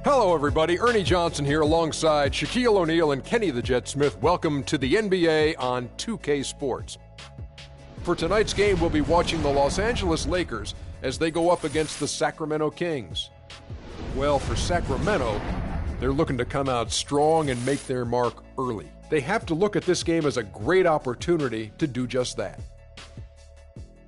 Hello, everybody. Ernie Johnson here alongside Shaquille O'Neal and Kenny the Jet Smith. Welcome to the NBA on 2K Sports. For tonight's game, we'll be watching the Los Angeles Lakers as they go up against the Sacramento Kings. Well, for Sacramento, they're looking to come out strong and make their mark early. They have to look at this game as a great opportunity to do just that.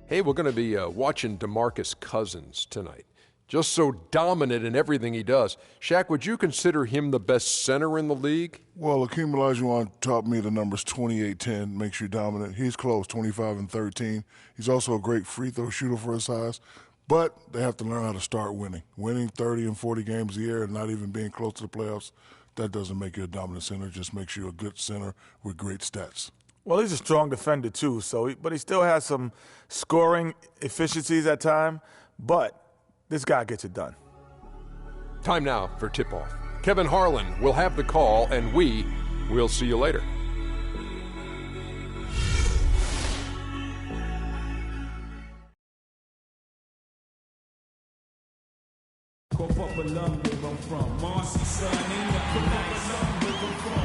Hey, we're going to be watching DeMarcus Cousins tonight. Just so dominant in everything he does. Shaq, would you consider him the best center in the league? Well, Akeem Olajuwon taught me the numbers 28-10 makes you dominant. He's close, 25 and 13. He's also a great free throw shooter for his size. But they have to learn how to start winning. Winning 30 and 40 games a year and not even being close to the playoffs, that doesn't make you a dominant center. It just makes you a good center with great stats. Well, he's a strong defender, too, but he still has some scoring efficiencies at times. But this guy gets it done. Time now for tip-off. Kevin Harlan will have the call, and we will see you later.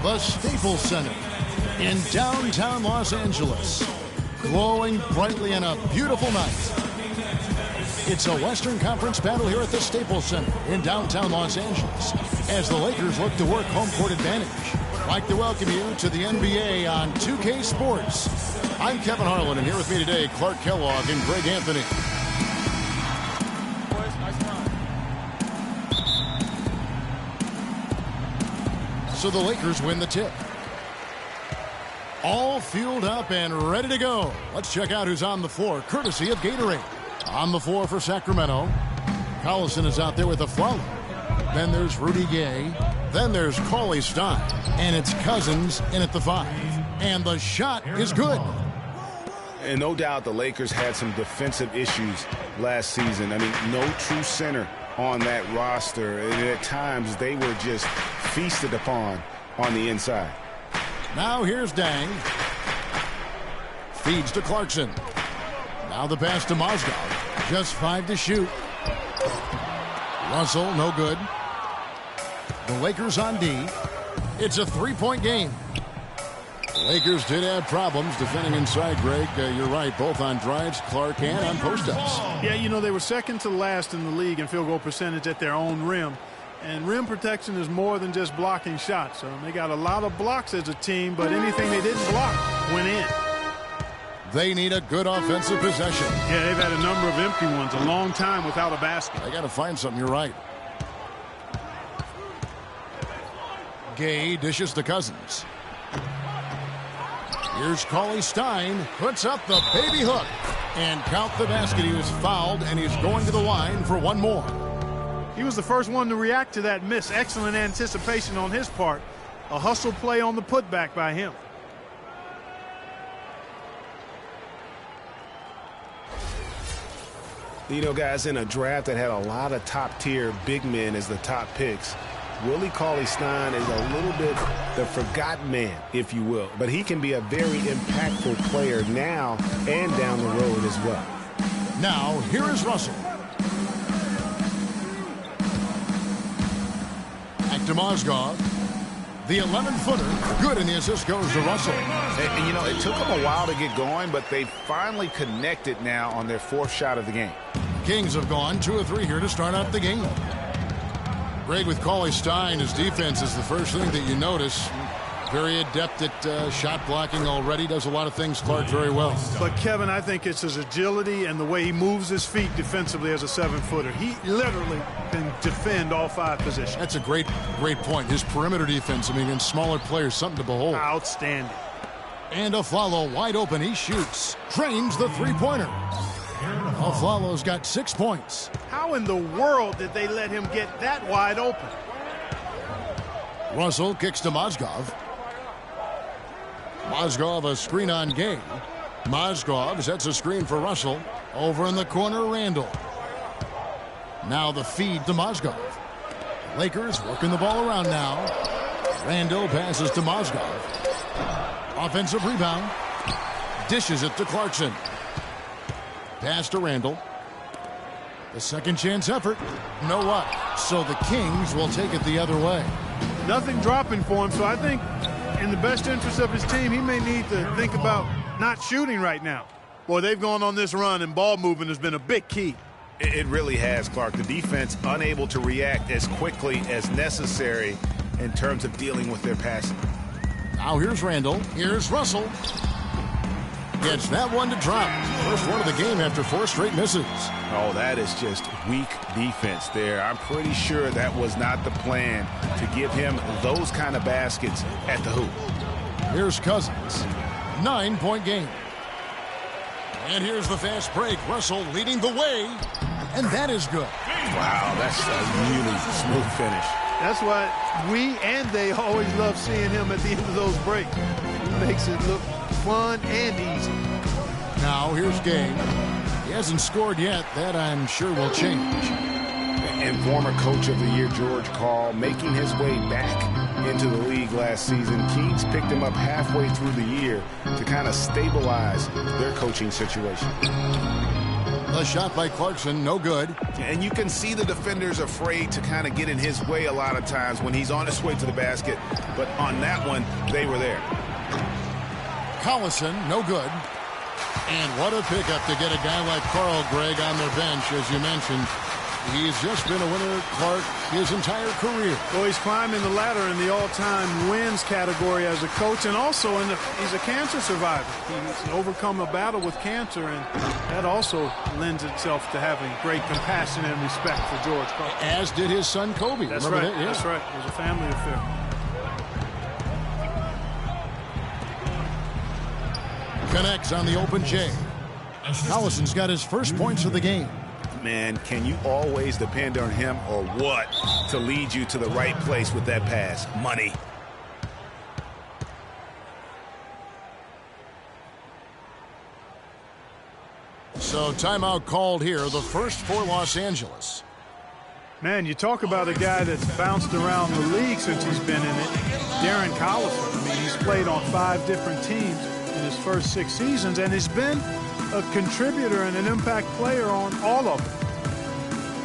The Staples Center in downtown Los Angeles, glowing brightly in a beautiful night. It's a Western Conference battle here at the Staples Center in downtown Los Angeles as the Lakers look to work home court advantage. I'd like to welcome you to the NBA on 2K Sports. I'm Kevin Harlan, and here with me today, Clark Kellogg and Greg Anthony. So the Lakers win the tip. All fueled up and ready to go. Let's check out who's on the floor, courtesy of Gatorade. On the floor for Sacramento, Collison is out there with a follow. Then there's Rudy Gay. Then there's Cauley Stein. And it's Cousins in at the 5. And the shot is good. And no doubt the Lakers had some defensive issues last season. I mean, no true center on that roster. And at times, they were just feasted upon on the inside. Now here's Dang. Feeds to Clarkson. Now the pass to Mozgov. Just 5 to shoot. Russell, no good. The Lakers on D. It's a 3-point game. The Lakers did have problems defending inside, Greg. You're right, both on drives, Clark, and on post-ups. Yeah, you know, they were second to last in the league in field goal percentage at their own rim. And rim protection is more than just blocking shots. So they got a lot of blocks as a team, but anything they didn't block went in. They need a good offensive possession. Yeah, they've had a number of empty ones, a long time without a basket. They got to find something, you're right. Gay dishes to Cousins. Here's Cauley Stein, puts up the baby hook. And count the basket, he was fouled, and he's going to the line for one more. He was the first one to react to that miss. Excellent anticipation on his part. A hustle play on the putback by him. You know, guys, in a draft that had a lot of top-tier big men as the top picks, Willie Cauley-Stein is a little bit the forgotten man, if you will. But he can be a very impactful player now and down the road as well. Now, here is Russell. Back to Mozgov. The 11-footer, good, and the assist goes to Russell. And, you know, it took them a while to get going, but they finally connected now on their 4th shot of the game. Kings have gone 2 of 3 here to start out the game. Greg, with Cauley Stein, his defense is the first thing that you notice. Very adept at shot blocking already. Does a lot of things, Clark, very well. But, Kevin, I think it's his agility and the way he moves his feet defensively as a 7-footer. He literally can defend all 5 positions. That's a great point. His perimeter defense, I mean, against smaller players, something to behold. Outstanding. And Aflalo wide open. He shoots. Drains the three-pointer. Aflalo's got 6 points. How in the world did they let him get that wide open? Russell kicks to Mozgov. Mozgov a screen on Gay. Mozgov sets a screen for Russell. Over in the corner, Randall. Now the feed to Mozgov. Lakers working the ball around now. Randall passes to Mozgov. Offensive rebound. Dishes it to Clarkson. Pass to Randall. The second chance effort. No luck. So the Kings will take it the other way. Nothing dropping for him, so I think in the best interest of his team, he may need to think about not shooting right now. Boy, they've gone on this run, and ball movement has been a big key. It really has, Clark. The defense unable to react as quickly as necessary in terms of dealing with their passing. Now here's Randall. Here's Russell. Gets that one to drop. First one of the game after 4 straight misses. Oh, that is just weak defense there. I'm pretty sure that was not the plan to give him those kind of baskets at the hoop. Here's Cousins. 9-point game. And here's the fast break. Russell leading the way. And that is good. Wow, that's a really smooth finish. That's why we and they always love seeing him at the end of those breaks. He makes it look fun and easy. Now here's Game. He hasn't scored yet. That I'm sure will change. And former coach of the year, George Karl, making his way back into the league last season. Kings picked him up halfway through the year to kind of stabilize their coaching situation. A shot by Clarkson, no good. And you can see the defenders afraid to kind of get in his way a lot of times when he's on his way to the basket. But on that one, they were there. Collison, no good. And what a pickup to get a guy like Carl, Greg, on their bench, as you mentioned. He's just been a winner, Clark, his entire career. Well, he's climbing the ladder in the all-time wins category as a coach, and also he's a cancer survivor. He's overcome a battle with cancer, and that also lends itself to having great compassion and respect for George Karl. As did his son, Kobe. That's Remember right. that? Yeah. That's right. It was a family affair. Connects on the open J. Collison's got his first points of the game. Man, can you always depend on him or what to lead you to the right place with that pass? Money. So timeout called here, the first for Los Angeles. Man, you talk about a guy that's bounced around the league since he's been in it. Darren Collison. I mean, he's played on 5 different teams in his first 6 seasons, and he's been a contributor and an impact player on all of them.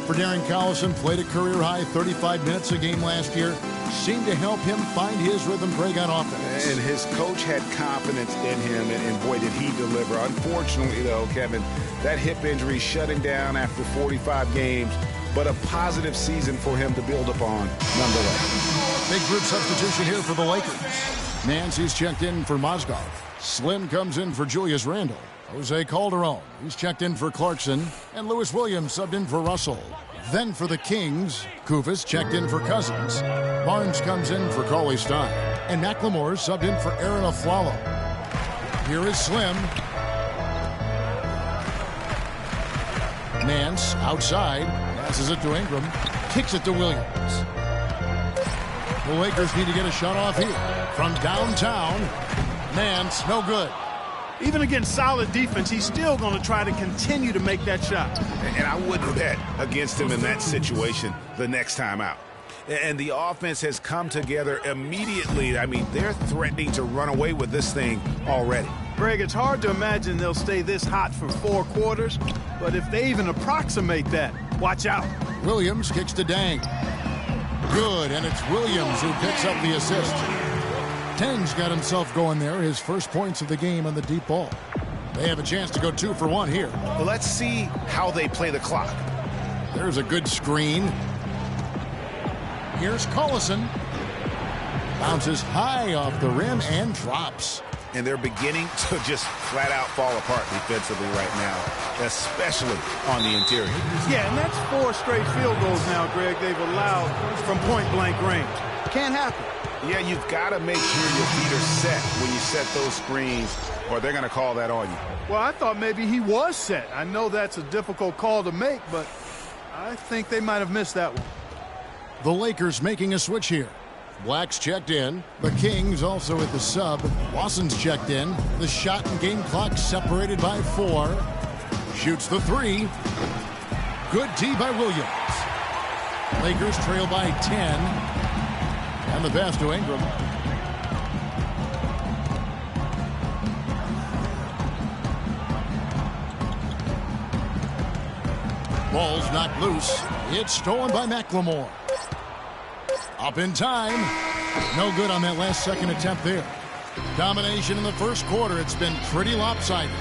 For Darren Collison, played a career-high 35 minutes a game last year. Seemed to help him find his rhythm, Greg, on offense. And his coach had confidence in him, and boy, did he deliver. Unfortunately, though, Kevin, that hip injury shut him down after 45 games, but a positive season for him to build upon nonetheless. Big group substitution here for the Lakers. Nancy's checked in for Mozgov. Slim comes in for Julius Randle. Jose Calderon, he's checked in for Clarkson, and Lewis Williams subbed in for Russell. Then for the Kings, Kufis checked in for Cousins. Barnes comes in for Cauley-Stein, and McLemore subbed in for Aaron Aflalo. Here is Slim. Nance outside, passes it to Ingram, kicks it to Williams. The Lakers need to get a shot off here. From downtown, Nance, no good. Even against solid defense, he's still going to try to continue to make that shot. And I wouldn't bet against him in that situation the next time out. And the offense has come together immediately. I mean, they're threatening to run away with this thing already. Greg, it's hard to imagine they'll stay this hot for 4 quarters, but if they even approximate that, watch out. Williams kicks to Dang. Good, and it's Williams who picks up the assist. Tang's got himself going there, his first points of the game on the deep ball. They have a chance to go 2 for 1 here. Well, let's see how they play the clock. There's a good screen. Here's Collison. Bounces high off the rim and drops. And they're beginning to just flat out fall apart defensively right now, especially on the interior. Yeah, and that's 4 straight field goals now, Greg, they've allowed from point-blank range. Can't happen. Yeah, you've got to make sure your feet are set when you set those screens, or they're going to call that on you. Well, I thought maybe he was set. I know that's a difficult call to make, but I think they might have missed that one. The Lakers making a switch here. Black's checked in. The Kings also at the sub. Wasson's checked in. The shot and game clock separated by 4. Shoots the 3. Good D by Williams. Lakers trail by 10. And the pass to Ingram. Ball's knocked loose. It's stolen by McLemore. Up in time. No good on that last second attempt there. Domination in the first quarter. It's been pretty lopsided.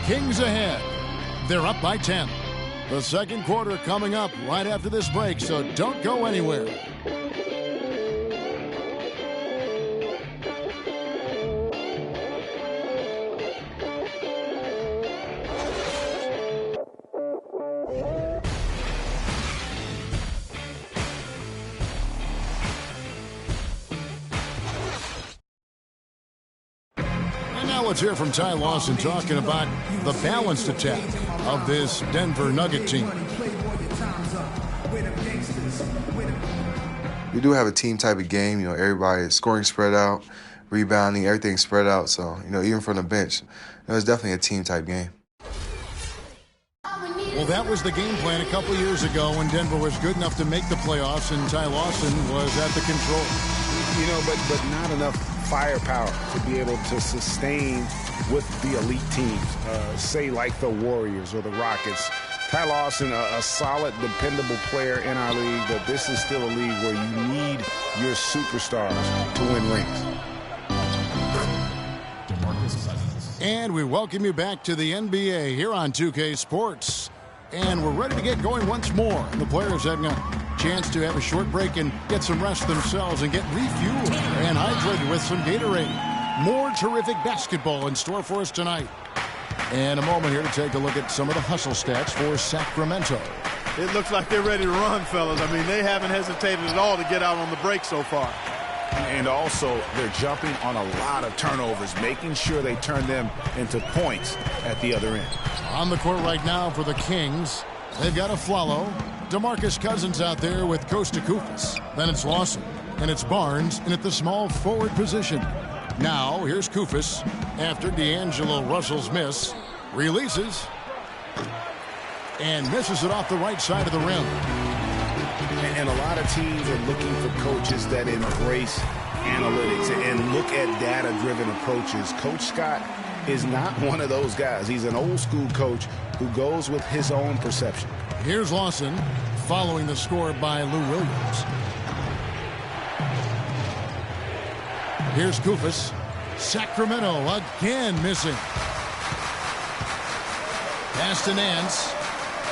Kings ahead. They're up by 10. The second quarter coming up right after this break, so don't go anywhere. Let's hear from Ty Lawson talking about the balanced attack of this Denver Nugget team. We do have a team type of game. You know, everybody scoring spread out, rebounding, everything spread out. So, you know, even from the bench, it's definitely a team type game. Well, that was the game plan a couple years ago when Denver was good enough to make the playoffs and Ty Lawson was at the control. You know, but not enough firepower to be able to sustain with the elite teams, say like the Warriors or the Rockets. Ty Lawson, a solid, dependable player in our league, but this is still a league where you need your superstars to win rings. And we welcome you back to the NBA here on 2K Sports. And we're ready to get going once more. The players having a chance to have a short break and get some rest themselves and get refueled and hydrated with some Gatorade. More terrific basketball in store for us tonight. And a moment here to take a look at some of the hustle stats for Sacramento. It looks like they're ready to run, fellas. I mean, they haven't hesitated at all to get out on the break so far. And also, they're jumping on a lot of turnovers, making sure they turn them into points at the other end. On the court right now for the Kings, they've got Aflalo, DeMarcus Cousins out there with Costa Koufos. Then it's Lawson, and it's Barnes, and at the small forward position. Now, here's Koufos after D'Angelo Russell's miss. Releases, and misses it off the right side of the rim. And a lot of teams are looking for coaches that embrace analytics and look at data-driven approaches. Coach Scott is not one of those guys. He's an old-school coach who goes with his own perception. Here's Lawson following the score by Lou Williams. Here's Koufos. Sacramento again missing. Pass to Nance.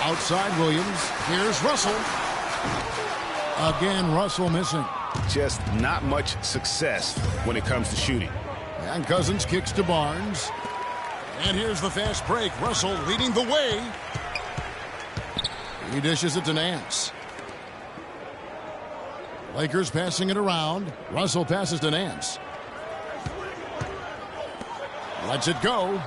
Outside Williams. Here's Russell. Again, Russell missing. Just not much success when it comes to shooting. And Cousins kicks to Barnes. And here's the fast break. Russell leading the way. He dishes it to Nance. Lakers passing it around. Russell passes to Nance. Lets it go.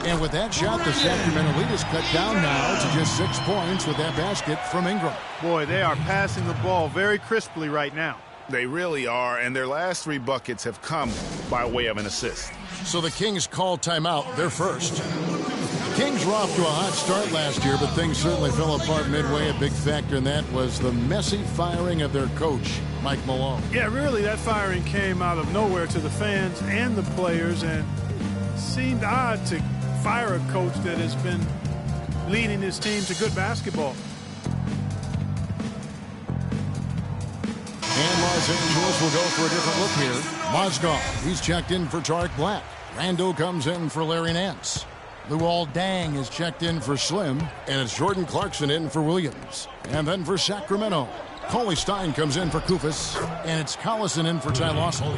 And with that shot, the Sacramento lead is cut down now to just 6 points with that basket from Ingram. Boy, they are passing the ball very crisply right now. They really are, and their last 3 buckets have come by way of an assist. So the Kings call timeout. They're first. The Kings were off to a hot start last year, but things certainly fell apart midway. A big factor in that was the messy firing of their coach, Mike Malone. Yeah, really, that firing came out of nowhere to the fans and the players, and seemed odd to fire a coach that has been leading his team to good basketball. And Los Angeles will go for a different look here. Mozgov, he's checked in for Tarek Black. Randall comes in for Larry Nance. Luol Deng is checked in for Slim. And it's Jordan Clarkson in for Williams. And then for Sacramento, Cauley Stein comes in for Koufos. And it's Collison in for Ty Lawson.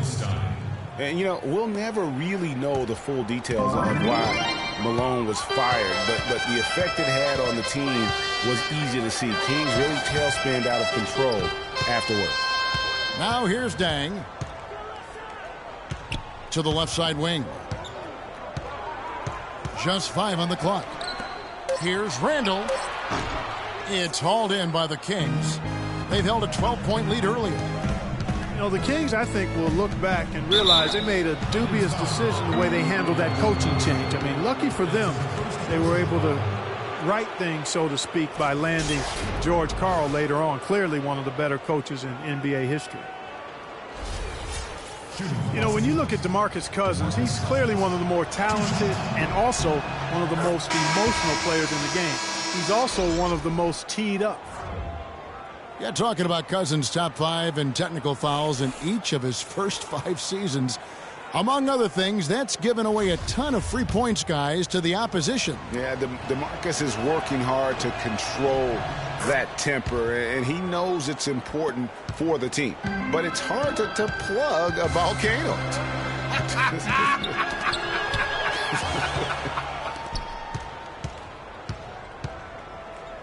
And, you know, we'll never really know the full details of why Malone was fired, but the effect it had on the team was easy to see. Kings really tailspinned out of control afterward. Now here's Deng to the left side wing. Just 5 on the clock. Here's Randall. It's hauled in by the Kings. They've held a 12-point lead earlier. You know, the Kings, I think, will look back and realize they made a dubious decision the way they handled that coaching change. I mean, lucky for them, they were able to right things, so to speak, by landing George Karl later on. Clearly one of the better coaches in NBA history. You know, when you look at DeMarcus Cousins, he's clearly one of the more talented and also one of the most emotional players in the game. he's also one of the most teed up. Yeah, talking about Cousins' top 5 in technical fouls in each of his first 5 seasons. Among other things, that's given away a ton of free points, guys, to the opposition. Yeah, DeMarcus is working hard to control that temper, and he knows it's important for the team. But it's hard to plug a volcano.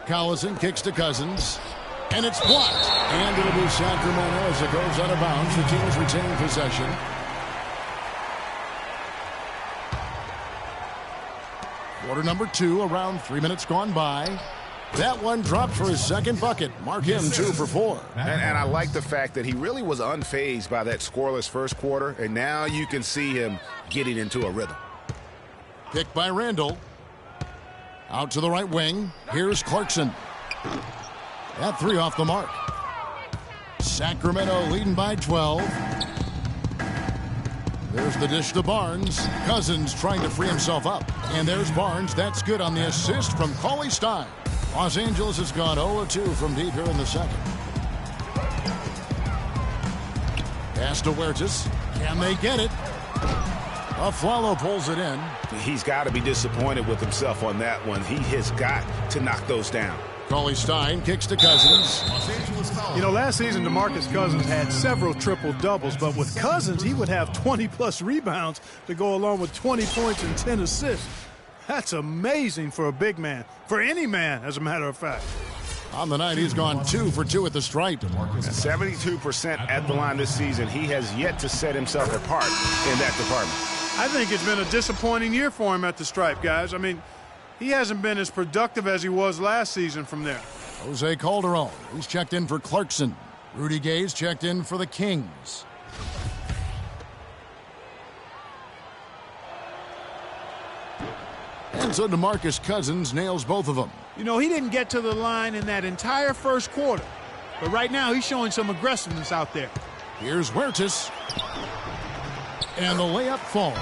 Collison kicks to Cousins, and it's blocked. And it'll be Sacramento as it goes out of bounds. The teams retain possession. Quarter number 2, around 3 minutes gone by. That one dropped for his second bucket. Mark him 2 for 4. And I like the fact that he really was unfazed by that scoreless first quarter, and now you can see him getting into a rhythm. Picked by Randall. Out to the right wing. Here's Clarkson. That 3 off the mark. Sacramento leading by 12. There's the dish to Barnes. Cousins trying to free himself up. And there's Barnes. That's good on the assist from Cauley Stein. Los Angeles has gone 0-2 from deep here in the second. Pass to Huertas. Can they get it? Aflalo pulls it in. He's got to be disappointed with himself on that one. He has got to knock those down. Cauley Stein kicks to Cousins. You know, last season, DeMarcus Cousins had several triple-doubles, but with Cousins, he would have 20-plus rebounds to go along with 20 points and 10 assists. That's amazing for a big man, for any man, as a matter of fact. On the night, he's gone 2 for 2 at the stripe. 72% at the line this season. He has yet to set himself apart in that department. I think it's been a disappointing year for him at the stripe, guys. I mean, he hasn't been as productive as he was last season from there. Jose Calderon, he's checked in for Clarkson. Rudy Gay's checked in for the Kings. And so DeMarcus Cousins nails both of them. You know, he didn't get to the line in that entire first quarter. But right now, he's showing some aggressiveness out there. Here's Huertas. And the layup falls.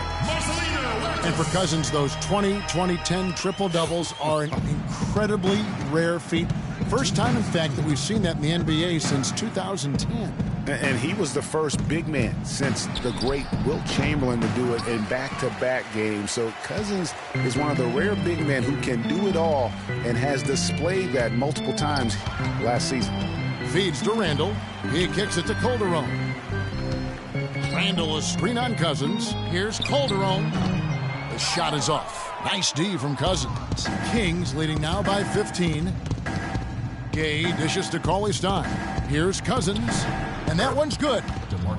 And for Cousins, those 20-20-10 triple-doubles are an incredibly rare feat. First time, in fact, that we've seen that in the NBA since 2010. And he was the first big man since the great Wilt Chamberlain to do it in back-to-back games. So Cousins is one of the rare big men who can do it all and has displayed that multiple times last season. Feeds to Randall. He kicks it to Calderon. Randall, a screen on Cousins. Here's Calderon. The shot is off. Nice D from Cousins. Kings leading now by 15. Gay dishes to Cauley Stein. Here's Cousins. And that one's good.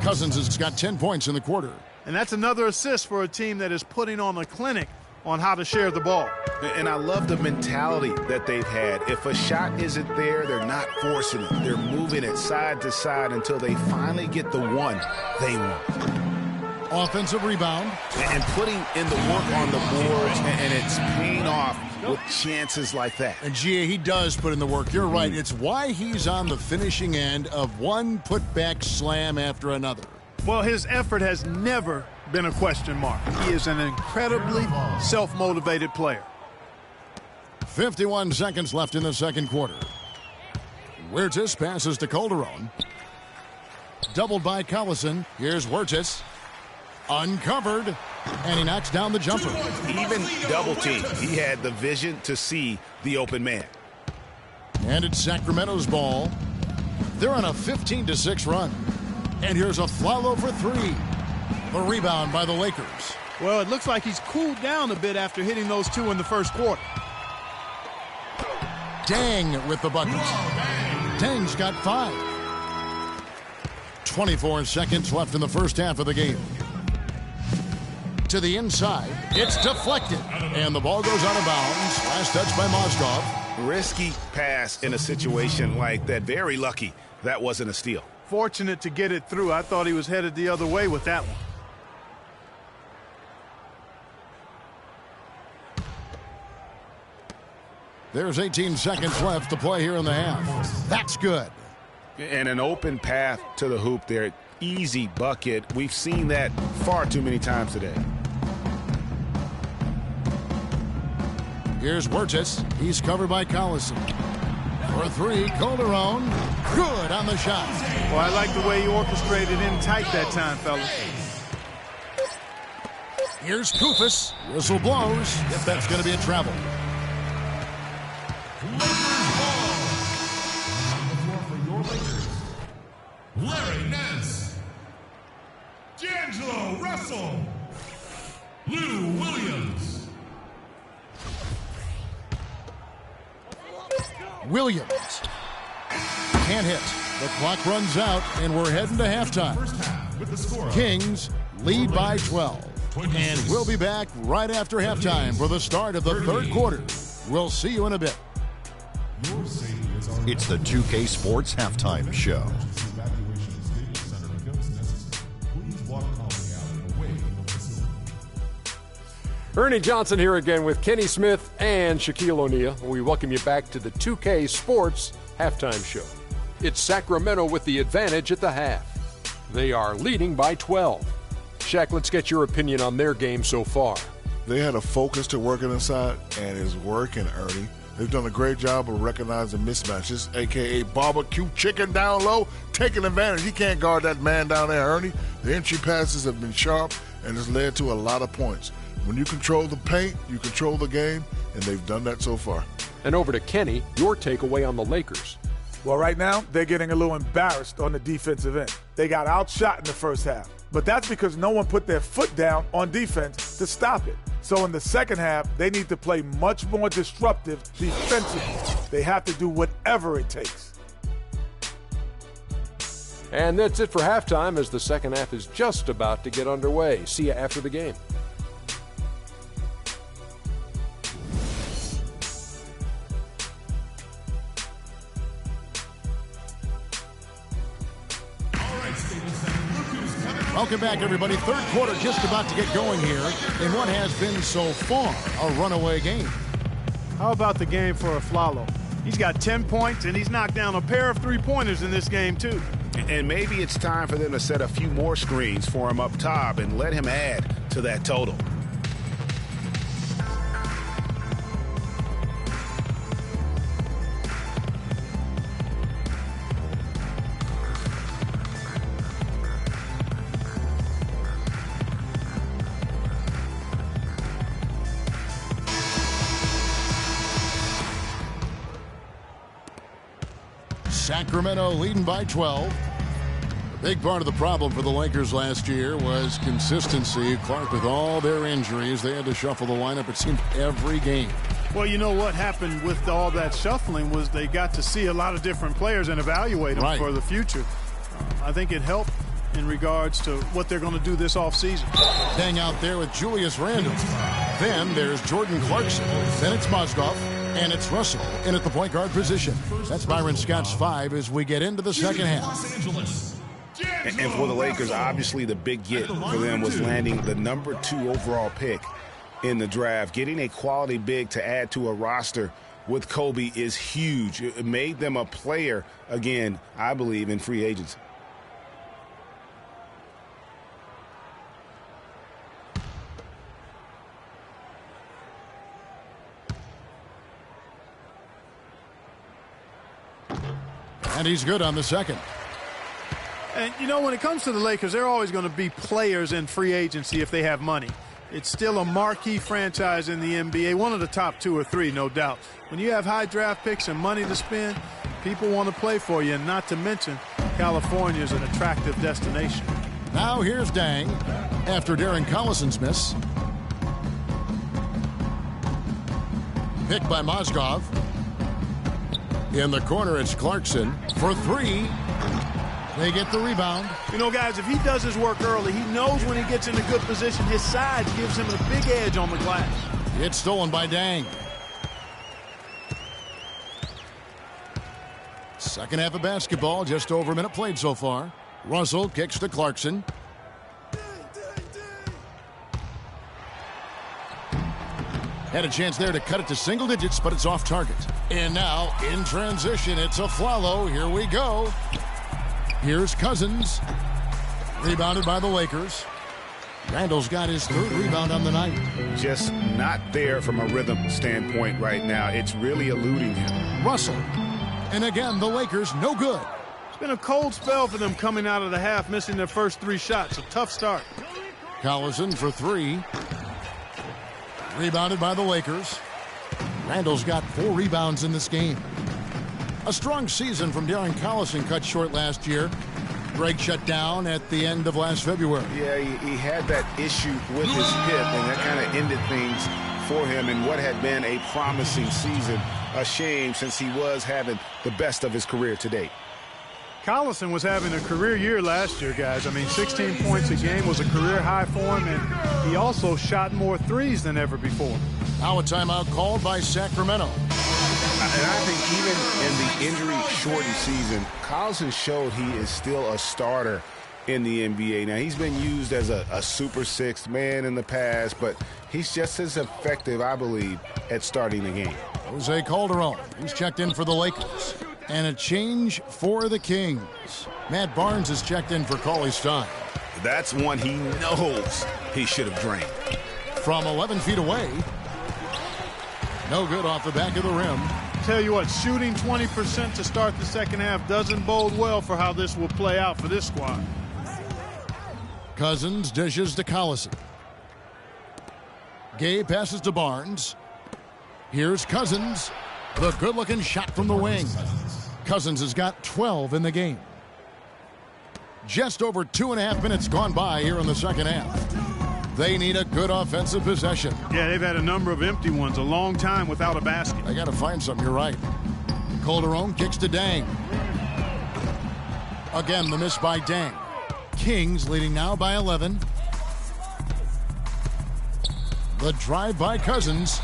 Cousins has got 10 points in the quarter. And that's another assist for a team that is putting on a clinic on how to share the ball. And I love the mentality that they've had. If a shot isn't there, they're not forcing it. They're moving it side to side until they finally get the one they want. Offensive rebound. And putting in the work on the boards, and it's paying off with chances like that. And Gia, he does put in the work. You're right. It's why he's on the finishing end of one putback slam after another. Well, his effort has never been a question mark. He is an incredibly self-motivated player. 51 seconds left in the second quarter. Huertas passes to Calderon. Doubled by Collison. Here's Huertas. Uncovered. And he knocks down the jumper. Even double team. He had the vision to see the open man. And it's Sacramento's ball. They're on a 15-6 run. And here's Aflalo for 3. The rebound by the Lakers. Well, it looks like he's cooled down a bit after hitting those 2 in the first quarter. Dang with the buckets. Dang's got 5. 24 seconds left in the first half of the game. To the inside. It's deflected. And the ball goes out of bounds. Last touch by Mozgov. Risky pass in a situation like that. Very lucky that wasn't a steal. Fortunate to get it through. I thought he was headed the other way with that one. There's 18 seconds left to play here in the half. That's good. And an open path to the hoop there. Easy bucket. We've seen that far too many times today. Here's Wirtz. He's covered by Collison. For three, Calderon. Good on the shot. Well, I like the way he orchestrated in tight that time, fellas. Here's Kufis. Whistle blows. If that's going to be a travel. Larry Nance, D'Angelo Russell, Lou Williams. Williams can't hit. The clock runs out, and we're heading to halftime. Kings lead by 12. And we'll be back right after halftime for the start of the third quarter. We'll see you in a bit. It's the 2K Sports Halftime Show. Ernie Johnson here again with Kenny Smith and Shaquille O'Neal. We welcome you back to the 2K Sports Halftime Show. It's Sacramento with the advantage at the half. They are leading by 12. Shaq, let's get your opinion on their game so far. They had a focus to working inside, and it's working, Ernie. They've done a great job of recognizing mismatches, a.k.a. barbecue chicken down low, taking advantage. He can't guard that man down there, Ernie. The entry passes have been sharp, and it's led to a lot of points. When you control the paint, you control the game, and they've done that so far. And over to Kenny, your takeaway on the Lakers. Well, right now, they're getting a little embarrassed on the defensive end. They got outshot in the first half. But that's because no one put their foot down on defense to stop it. So in the second half, they need to play much more disruptive defensively. They have to do whatever it takes. And that's it for halftime as the second half is just about to get underway. See you after the game. Welcome back, everybody. Third quarter just about to get going here in what has been so far a runaway game. How about the game for Aflalo? He's got 10 points, and he's knocked down a pair of three-pointers in this game, too. And maybe it's time for them to set a few more screens for him up top and let him add to that total. Sacramento leading by 12. A big part of the problem for the Lakers last year was consistency. Clark, with all their injuries, they had to shuffle the lineup, it seemed, every game. Well, you know what happened with all that shuffling was they got to see a lot of different players and evaluate them for the future. I think it helped in regards to what they're going to do this offseason. Hang out there with Julius Randle. Then there's Jordan Clarkson. Then it's Mozgov. And it's Russell in at the point guard position. That's Byron Scott's 5 as we get into the second half. And for the Lakers, obviously the big get for them was landing the number 2 overall pick in the draft. Getting a quality big to add to a roster with Kobe is huge. It made them a player, again, I believe, in free agency. And he's good on the second. And, you know, when it comes to the Lakers, they're always going to be players in free agency if they have money. It's still a marquee franchise in the NBA, one of the top 2 or 3, no doubt. When you have high draft picks and money to spend, people want to play for you, and not to mention California is an attractive destination. Now here's Dang after Darren Collison's miss. Picked by Mozgov. In the corner, it's Clarkson for 3. They get the rebound. You know, guys, if he does his work early, he knows when he gets in a good position, his size gives him a big edge on the glass. It's stolen by Dang. Second half of basketball, just over a minute played so far. Russell kicks to Clarkson. Had a chance there to cut it to single digits, but it's off target. And now, in transition, it's Aflalo. Here we go. Here's Cousins. Rebounded by the Lakers. Randall's got his 3rd rebound on the night. Just not there from a rhythm standpoint right now. It's really eluding him. Russell. And again, the Lakers no good. It's been a cold spell for them coming out of the half, missing their first 3 shots. A tough start. Collison for 3. Rebounded by the Lakers. Randall's got 4 rebounds in this game. A strong season from Darren Collison cut short last year. Greg shut down at the end of last February. Yeah, he had that issue with his hip, and that kind of ended things for him in what had been a promising season. A shame, since he was having the best of his career to date. Collison was having a career year last year, guys. I mean, 16 points a game was a career high for him, and he also shot more threes than ever before. Now a timeout called by Sacramento. And I think even in the injury-shortened season, Collison showed he is still a starter in the NBA. Now, he's been used as a super sixth man in the past, but he's just as effective, I believe, at starting the game. Jose Calderon, who's checked in for the Lakers. And a change for the Kings. Matt Barnes is checked in for Cauley Stein. That's one he knows he should have drained. From 11 feet away. No good off the back of the rim. Tell you what, shooting 20% to start the second half doesn't bode well for how this will play out for this squad. Cousins dishes to Collison. Gay passes to Barnes. Here's Cousins. The good-looking shot from the wing. Cousins has got 12 in the game. Just over 2.5 minutes gone by here in the second half. They need a good offensive possession. Yeah, they've had a number of empty ones, a long time without a basket. They got to find something, you're right. Calderon kicks to Dang. Again, the miss by Dang. Kings leading now by 11. The drive by Cousins.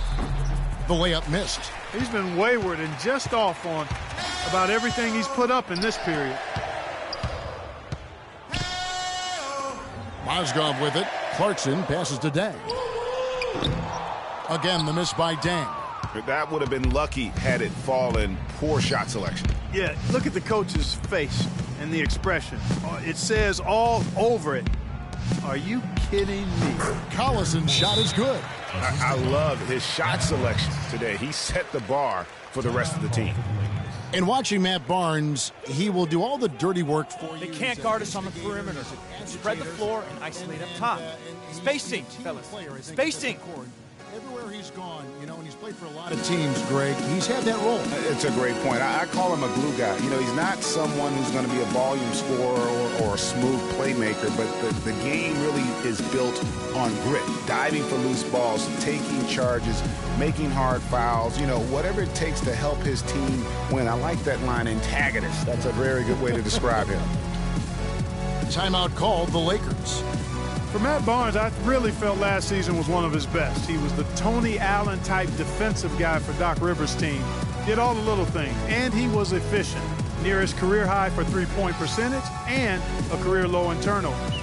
The layup missed. He's been wayward and just off on about everything he's put up in this period. Mozgov with it. Clarkson passes to Dang. Again, the miss by Dang. That would have been lucky had it fallen. Poor shot selection. Yeah, look at the coach's face and the expression. It says all over it, "Are you kidding me?" Collison's shot is good. I love his shot selection today. He set the bar for the rest of the team. In watching Matt Barnes, he will do all the dirty work for you. They can't guard us on the perimeter. Spread the floor and isolate up top. Spacing, fellas. Spacing. Everywhere he's gone, you know, and he's played for a lot of teams, Greg, he's had that role. It's a great point. I call him a glue guy. You know, he's not someone who's going to be a volume scorer or a smooth playmaker, but the game really is built on grit, diving for loose balls, taking charges, making hard fouls, you know, whatever it takes to help his team win. I like that line, antagonist. That's a very good way to describe him. Timeout called the Lakers. For Matt Barnes, I really felt last season was one of his best. He was the Tony Allen type defensive guy for Doc Rivers' team. Did all the little things, and he was efficient. Near his career high for three-point percentage and a career low in turnovers.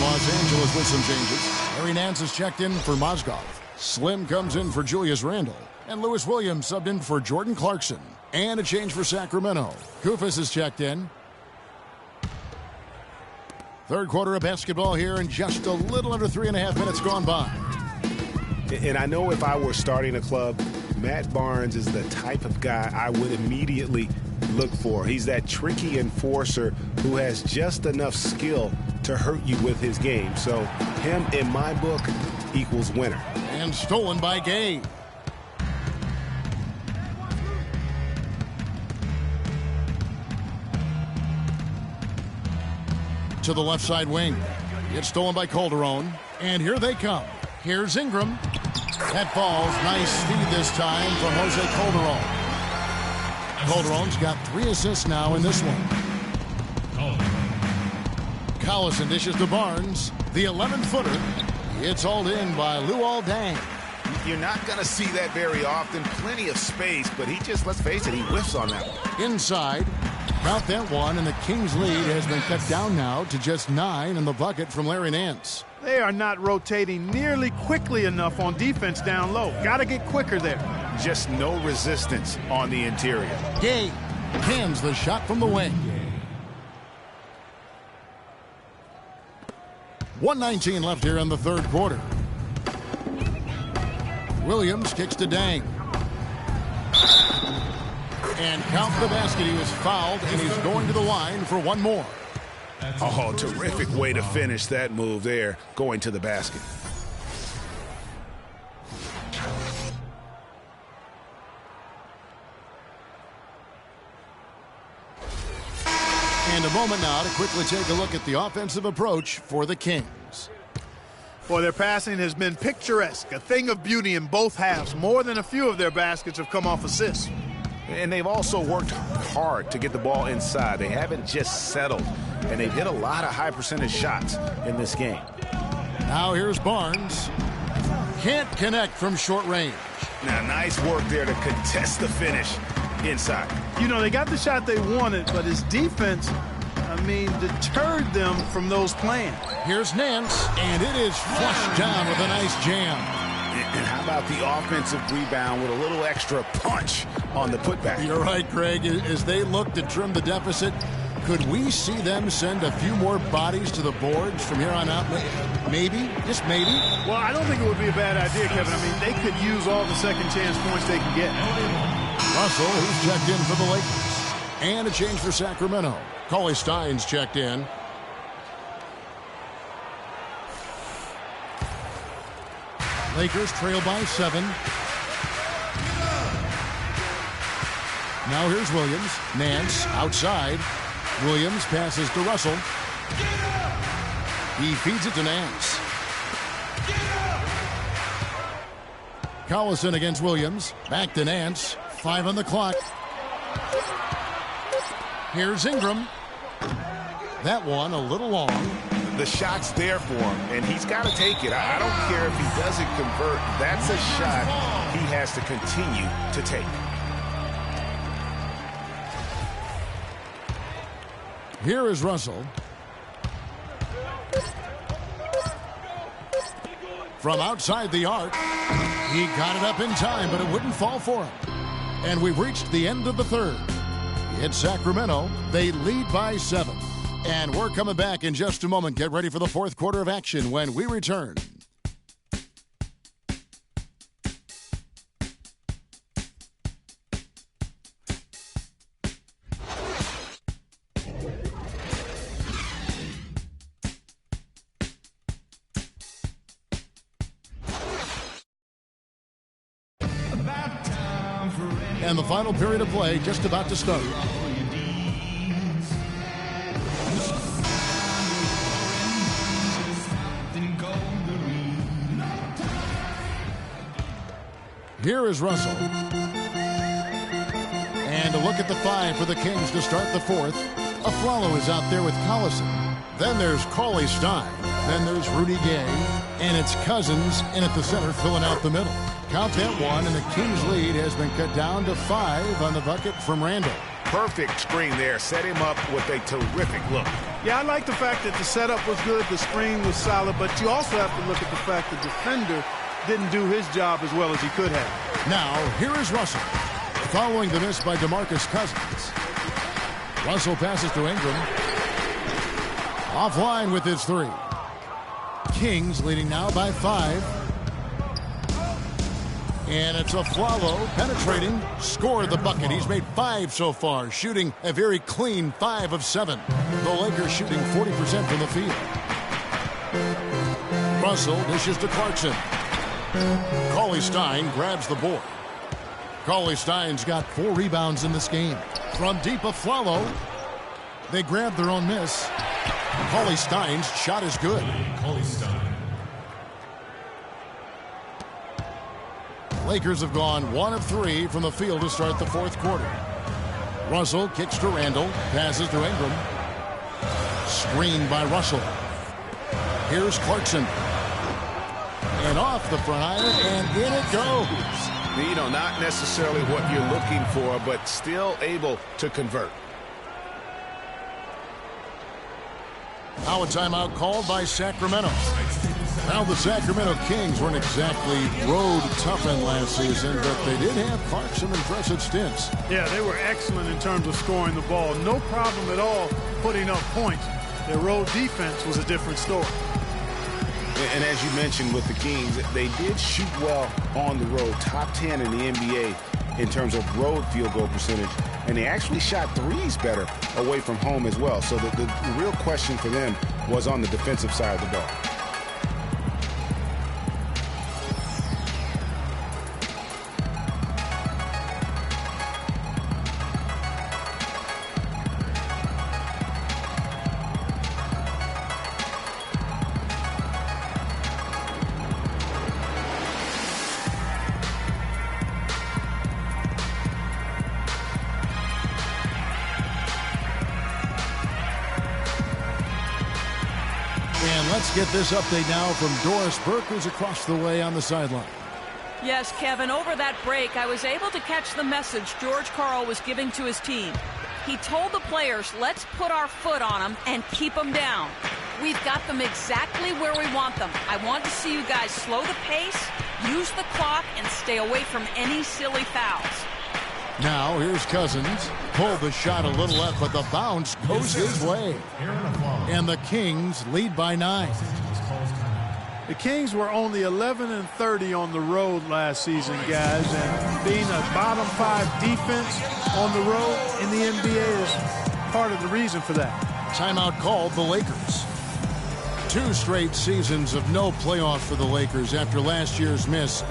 Los Angeles with some changes. Larry Nance is checked in for Mozgov. Slim comes in for Julius Randle. And Lewis Williams subbed in for Jordan Clarkson. And a change for Sacramento. Kufis is checked in. Third quarter of basketball here and just a little under 3.5 minutes gone by. And I know if I were starting a club, Matt Barnes is the type of guy I would immediately look for. He's that tricky enforcer who has just enough skill to hurt you with his game. So him, in my book, equals winner. And stolen by Gay. To the left side wing. It's stolen by Calderon. And here they come. Here's Ingram. That falls. Nice feed this time from Jose Calderon. Calderon's got 3 assists now in this one. Collison dishes to Barnes. The 11-footer. It's hauled in by Luol Deng. You're not going to see that very often. Plenty of space, but he just, let's face it, he whiffs on that one. Inside. Count that one, and the Kings' lead has been cut down now to just 9 in the bucket from Larry Nance. They are not rotating nearly quickly enough on defense down low. Got to get quicker there. Just no resistance on the interior. Gay hands the shot from the wing. 1:19 left here in the third quarter. Williams kicks to Dang. And count the basket. He was fouled, and he's going to the line for one more. Oh, terrific way to finish that move there, going to the basket. And a moment now to quickly take a look at the offensive approach for the Kings. Boy, their passing has been picturesque, a thing of beauty in both halves. More than a few of their baskets have come off assists. And they've also worked hard to get the ball inside. They haven't just settled, and they've hit a lot of high percentage shots in this game. Now here's Barnes. Can't connect from short range. Now, nice work there to contest the finish inside. You know, they got the shot they wanted, but his defense, deterred them from those plans. Here's Nance, and it is flushed down with a nice jam. And how about the offensive rebound with a little extra punch on the putback? You're right, Craig. As they look to trim the deficit, could we see them send a few more bodies to the boards from here on out? Maybe, just maybe. Well, I don't think it would be a bad idea, Kevin. They could use all the second chance points they can get. Russell, who's checked in for the Lakers. And a change for Sacramento. Cauley Stein's checked in. Lakers trail by 7. Now here's Williams. Nance outside. Williams passes to Russell. He feeds it to Nance. Collison against Williams. Back to Nance. 5 on the clock. Here's Ingram. That one a little long. The shot's there for him, and he's got to take it. I don't care if he doesn't convert. That's a shot he has to continue to take. Here is Russell. From outside the arc. He got it up in time, but it wouldn't fall for him. And we've reached the end of the third. It's Sacramento. They lead by 7. And we're coming back in just a moment. Get ready for the fourth quarter of action when we return. And the final period of play just about to start. Here is Russell. And a look at the 5 for the Kings to start the fourth. Aflalo is out there with Collison. Then there's Cauley Stein. Then there's Rudy Gay. And it's Cousins in at the center filling out the middle. Count that one, and the Kings' lead has been cut down to 5 on the bucket from Randall. Perfect screen there. Set him up with a terrific look. Yeah, I like the fact that the setup was good, the screen was solid, but you also have to look at the fact the defender didn't do his job as well as he could have. Now, here is Russell. Following the miss by DeMarcus Cousins. Russell passes to Ingram. Offline with his 3. Kings leading now by 5. And it's Aflalo penetrating, scored the bucket. He's made 5 so far, shooting a very clean 5 of 7. The Lakers shooting 40% from the field. Russell dishes to Clarkson. Cauley Stein grabs the board. Cauley Stein's got 4 rebounds in this game. From deep, Aflalo. They grab their own miss. Cauley Stein's shot is good. Cauley Stein. Lakers have gone 1 of 3 from the field to start the fourth quarter. Russell kicks to Randall, passes to Ingram. Screened by Russell. Here's Clarkson. And off the front iron, and in it goes. You know, not necessarily what you're looking for, but still able to convert. Now a timeout called by Sacramento. Now the Sacramento Kings weren't exactly road toughened last season, but they did have Clark some impressive stints. Yeah, they were excellent in terms of scoring the ball. No problem at all putting up points. Their road defense was a different story. And as you mentioned with the Kings, they did shoot well on the road, top 10 in the NBA in terms of road field goal percentage. And they actually shot threes better away from home as well. So the real question for them was on the defensive side of the ball. Let's get this update now from Doris Burke, who's across the way on the sideline. Yes, Kevin, over that break, I was able to catch the message George Karl was giving to his team. He told the players, let's put our foot on them and keep them down. We've got them exactly where we want them. I want to see you guys slow the pace, use the clock, and stay away from any silly fouls. Now, here's Cousins. Pulled the shot a little left, but the bounce goes his way. And the Kings lead by 9. The Kings were only 11-30 on the road last season, guys, and being a bottom 5 defense on the road in the NBA is part of the reason for that. Timeout called the Lakers. 2 straight seasons of no playoff for the Lakers after last year's miss.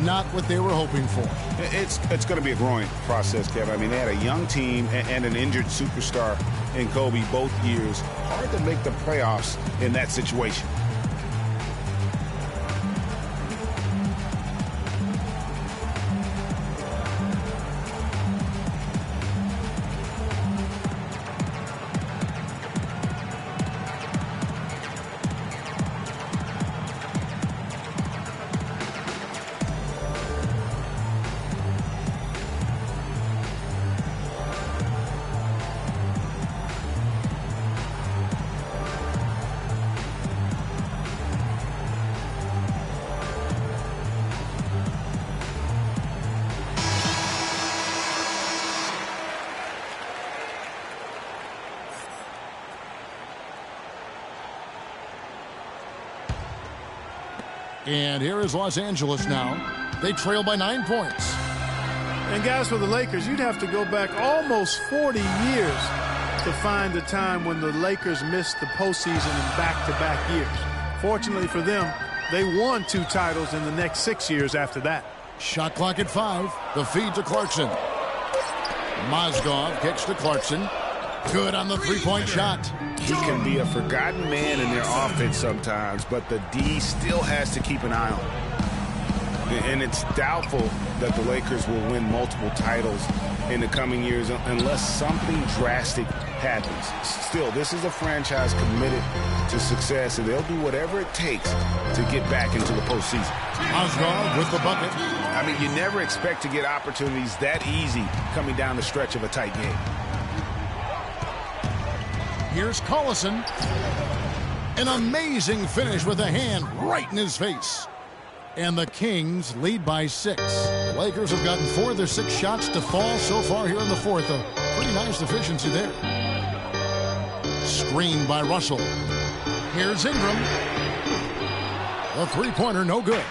Not what they were hoping for. It's going to be a growing process, Kevin. I mean, they had a young team and an injured superstar in Kobe both years. Hard to make the playoffs in that situation. And here is Los Angeles now. They trail by 9 points. And guys, for the Lakers, you'd have to go back almost 40 years to find a time when the Lakers missed the postseason in back-to-back years. Fortunately for them, they won 2 titles in the next 6 years after that. Shot clock at 5. The feed to Clarkson. Mozgov kicks to Clarkson. Good on the three-point shot. He can be a forgotten man in their offense sometimes, but the D still has to keep an eye on him. And it's doubtful that the Lakers will win multiple titles in the coming years unless something drastic happens. Still, this is a franchise committed to success, and they'll do whatever it takes to get back into the postseason. Mozgov with the bucket. I mean, you never expect to get opportunities that easy coming down the stretch of a tight game. Here's Collison. An amazing finish with a hand right in his face. And the Kings lead by 6. The Lakers have gotten 4 of their 6 shots to fall so far here in the 4th. A pretty nice efficiency there. Screened by Russell. Here's Ingram. A three-pointer, no good.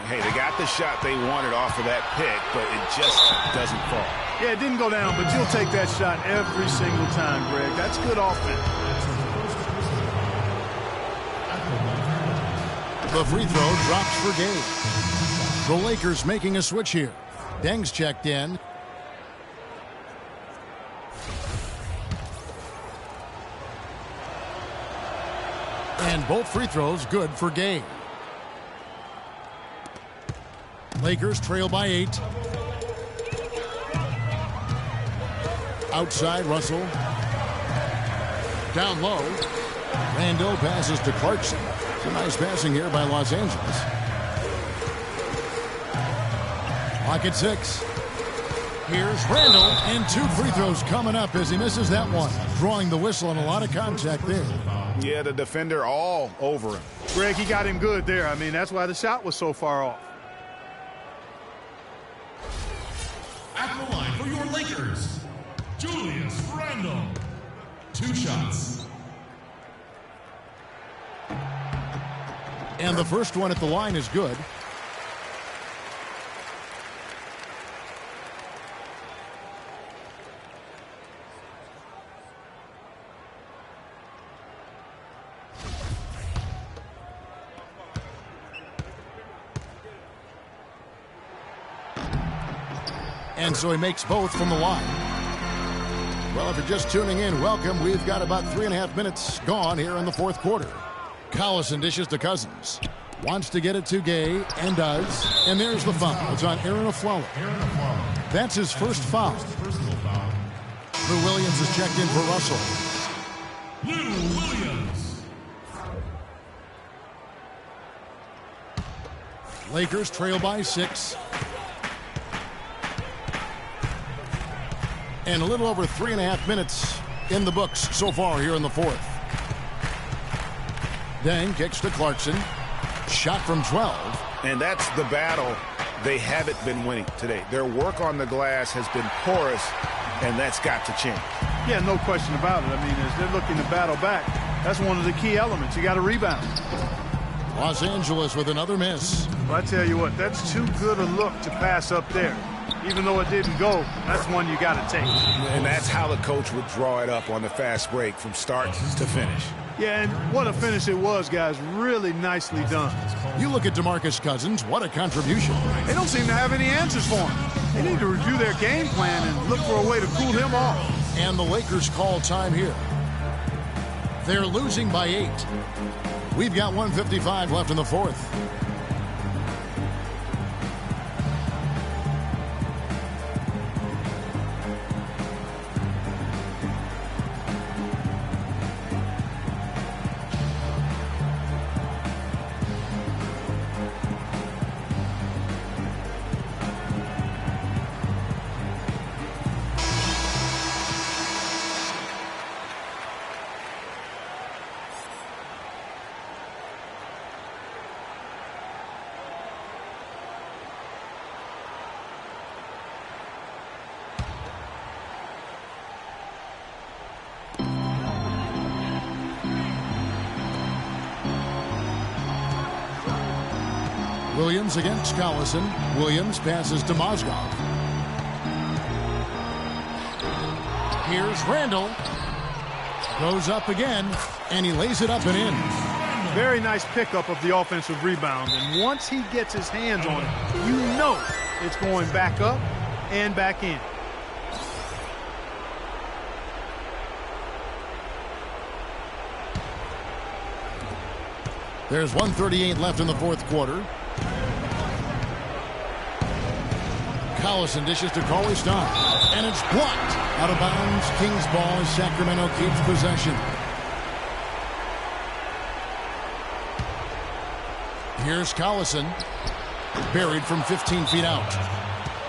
Hey, they got the shot they wanted off of that pick, but it just doesn't fall. Yeah, it didn't go down, but you'll take that shot every single time, Greg. That's good offense. The free throw drops for Gabe. The Lakers making a switch here. Deng's checked in. And both free throws good for Gabe. Lakers trail by 8. Outside, Russell. Down low. Randall passes to Clarkson. It's a nice passing here by Los Angeles. Clock at 6. Here's Randall, and 2 free throws coming up as he misses that one. Drawing the whistle and a lot of contact there. Yeah, the defender all over him. Greg, he got him good there. I mean, that's why the shot was so far off. At the line for your Lakers, Julius Randle. 2 shots. And the first one at the line is good. And so he makes both from the line. Well, if you're just tuning in, welcome. We've got about 3.5 minutes gone here in the fourth quarter. Collison dishes to Cousins. Wants to get it to Gay, and does. And there's the foul. It's on Aaron Aflalo. That's his first foul. Lou Williams is checked in for Russell. Lou Williams. Lakers trail by 6. And a little over 3.5 minutes in the books so far here in the fourth. Deng kicks to Clarkson. Shot from 12. And that's the battle they haven't been winning today. Their work on the glass has been porous, and that's got to change. Yeah, no question about it. I mean, as they're looking to battle back, that's one of the key elements. You got to rebound. Los Angeles with another miss. Well, I tell you what, that's too good a look to pass up there. Even though it didn't go, that's one you got to take. And that's how the coach would draw it up on the fast break from start to finish. Yeah, and what a finish it was, guys. Really nicely done. You look at DeMarcus Cousins, what a contribution. They don't seem to have any answers for him. They need to review their game plan and look for a way to cool him off. And the Lakers call time here. They're losing by 8. We've got 1:55 left in the fourth. Williams against Collison. Williams passes to Mozgov. Here's Randle. Goes up again, and he lays it up and in. Very nice pickup of the offensive rebound. And once he gets his hands on it, you know it's going back up and back in. There's 1:38 left in the fourth quarter. Collison dishes to Cauley Stein, and it's blocked out of bounds. Kings ball as Sacramento keeps possession. Here's Collison, buried from 15 feet out.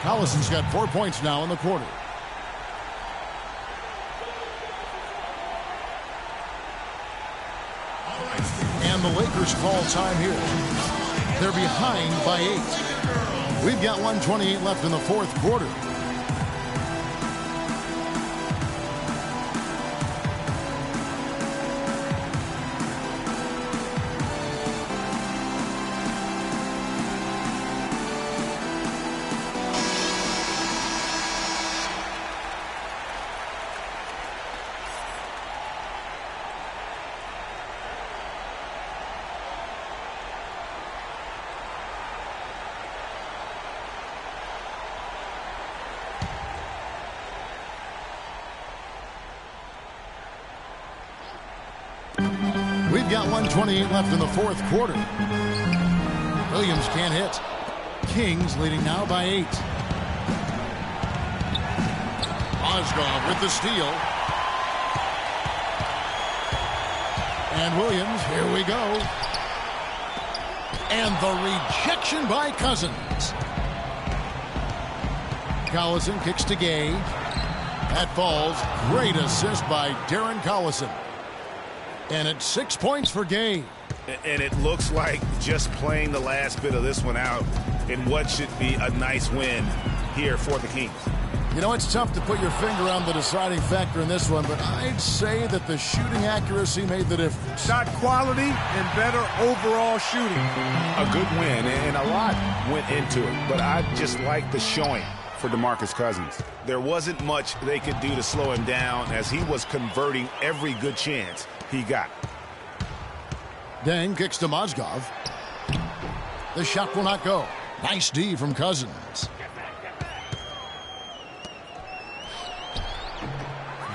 Collison's got 4 points now in the quarter. And the Lakers call time here. They're behind by 8. We've got 1:28 left in the fourth quarter. We've got 1:28 left in the fourth quarter. Williams can't hit. Kings leading now by 8. Mozgov with the steal. And Williams, here we go. And the rejection by Cousins. Collison kicks to Gay. That falls. Great assist by Darren Collison. And it's 6 points for Gabe. And it looks like just playing the last bit of this one out in what should be a nice win here for the Kings. You know, it's tough to put your finger on the deciding factor in this one, but I'd say that the shooting accuracy made the difference. Shot quality and better overall shooting. A good win, and a lot went into it, but I just like the showing for DeMarcus Cousins. There wasn't much they could do to slow him down as he was converting every good chance he got. Deng kicks to Mozgov. The shot will not go. Nice D from Cousins.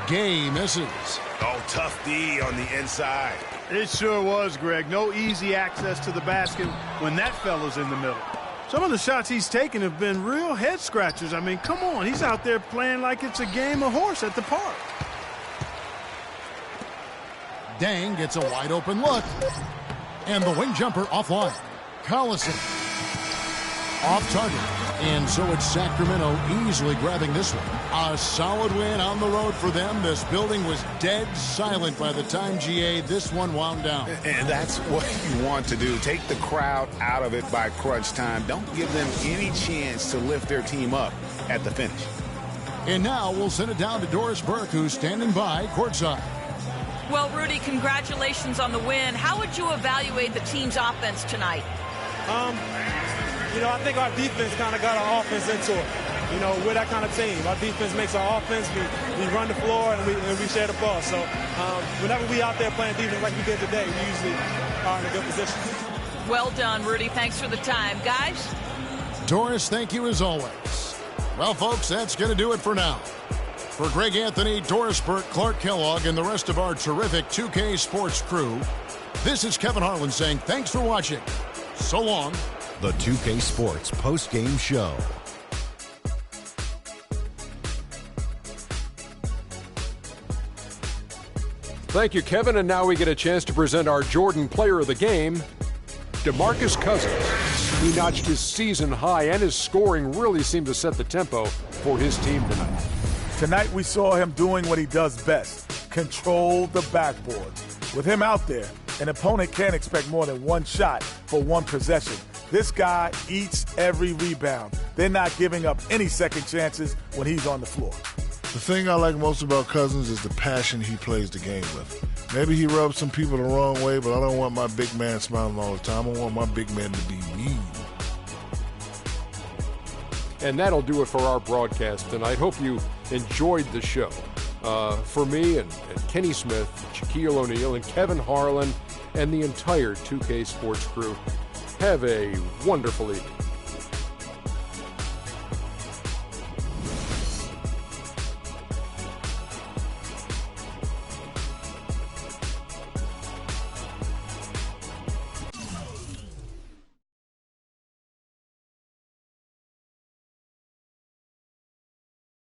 Gay misses. Oh, tough D on the inside. It sure was, Greg. No easy access to the basket when that fella's in the middle. Some of the shots he's taken have been real head scratchers. I mean, come on. He's out there playing like it's a game of horse at the park. Deng gets a wide open look. And the wing jumper offline. Collison off target. And so it's Sacramento easily grabbing this one. A solid win on the road for them. This building was dead silent by the time, GA, this one wound down. And that's what you want to do. Take the crowd out of it by crunch time. Don't give them any chance to lift their team up at the finish. And now we'll send it down to Doris Burke, who's standing by courtside. Well, Rudy, congratulations on the win. How would you evaluate the team's offense tonight? You know, I think our defense kind of got our offense into it. You know, we're that kind of team. Our defense makes our offense. We run the floor and we share the ball. So whenever we out there playing defense like we did today, we usually are in a good position. Well done, Rudy. Thanks for the time. Guys? Doris, thank you as always. Well, folks, that's going to do it for now. For Greg Anthony, Doris Burke, Clark Kellogg, and the rest of our terrific 2K Sports crew, this is Kevin Harlan saying thanks for watching. So long. The 2K Sports post-game show. Thank you, Kevin. And now we get a chance to present our Jordan Player of the Game, DeMarcus Cousins. He notched his season high, and his scoring really seemed to set the tempo for his team tonight. Tonight we saw him doing what he does best, control the backboard. With him out there, an opponent can't expect more than one shot for one possession. This guy eats every rebound. They're not giving up any second chances when he's on the floor. The thing I like most about Cousins is the passion he plays the game with. Maybe he rubs some people the wrong way, but I don't want my big man smiling all the time. I want my big man to be me. And that'll do it for our broadcast tonight. Hope you enjoyed the show. For me and Kenny Smith, Shaquille O'Neal, and Kevin Harlan, and the entire 2K Sports crew, have a wonderful evening.